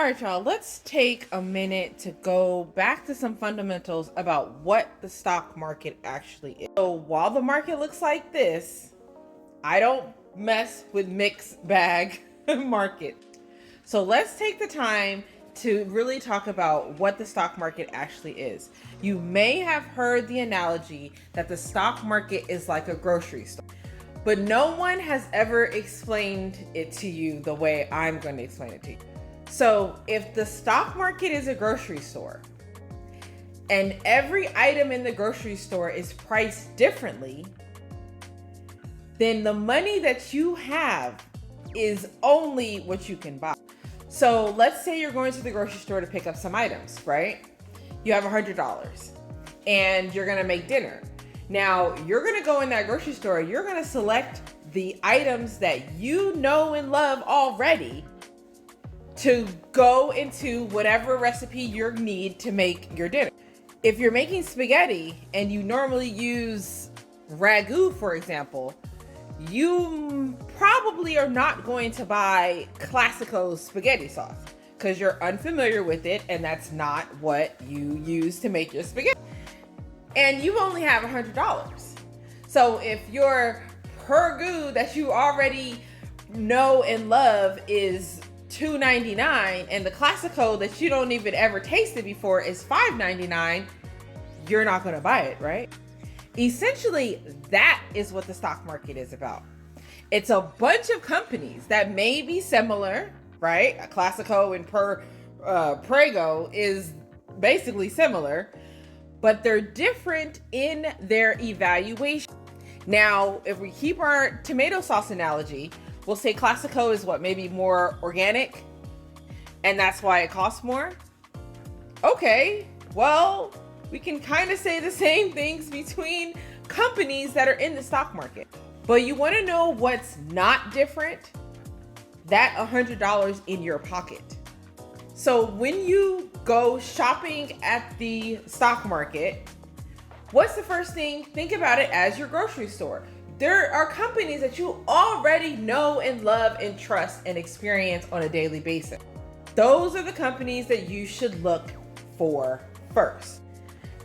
All right, y'all, let's take a minute to go back to some fundamentals about what the stock market actually is. So while the market looks like this, I don't mess with mixed bag market. So let's take the time to really talk about what the stock market actually is. You may have heard the analogy that the stock market is like a grocery store, but no one has ever explained it to you the way I'm going to explain it to you. So if the stock market is a grocery store and every item in the grocery store is priced differently, then the money that you have is only what you can buy. So let's say you're going to the grocery store to pick up some items, right? You have $100 and you're gonna make dinner. Now you're gonna go in that grocery store, you're gonna select the items that you know and love already to go into whatever recipe you need to make your dinner. If you're making spaghetti and you normally use ragu, for example, you probably are not going to buy Classico spaghetti sauce because you're unfamiliar with it and that's not what you use to make your spaghetti. And you only have $100. So if your ragu that you already know and love is $2.99 and the Classico that you don't even ever tasted before is $5.99, you're not going to buy it, right? Essentially, that is what the stock market is about. It's a bunch of companies that may be similar, right? A Classico and Prego is basically similar, but they're different in their evaluation. Now, if we keep our tomato sauce analogy, we'll say Classico is what, maybe more organic, and that's why it costs more. Okay, well, we can kind of say the same things between companies that are in the stock market. But you want to know what's not different? That $100 in your pocket. So when you go shopping at the stock market, what's the first thing? Think about it as your grocery store. There are companies that you already know and love and trust and experience on a daily basis. Those are the companies that you should look for first.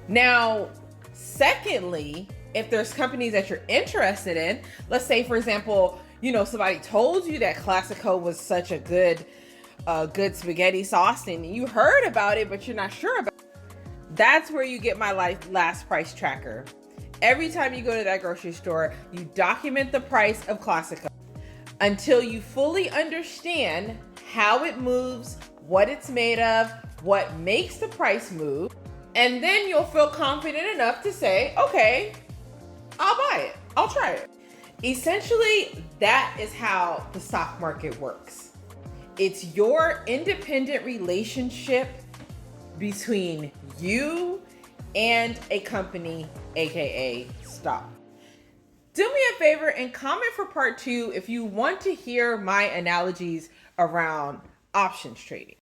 Now, secondly, if there's companies that you're interested in, let's say, for example, somebody told you that Classico was such a good spaghetti sauce and you heard about it, but you're not sure about it. That's where you get my last price tracker. Every time you go to that grocery store, you document the price of Classico until you fully understand how it moves, what it's made of, what makes the price move. And then you'll feel confident enough to say, okay, I'll buy it. I'll try it. Essentially, that is how the stock market works. It's your independent relationship between you and a company, aka stock. Do me a favor and comment for part 2 if you want to hear my analogies around options trading.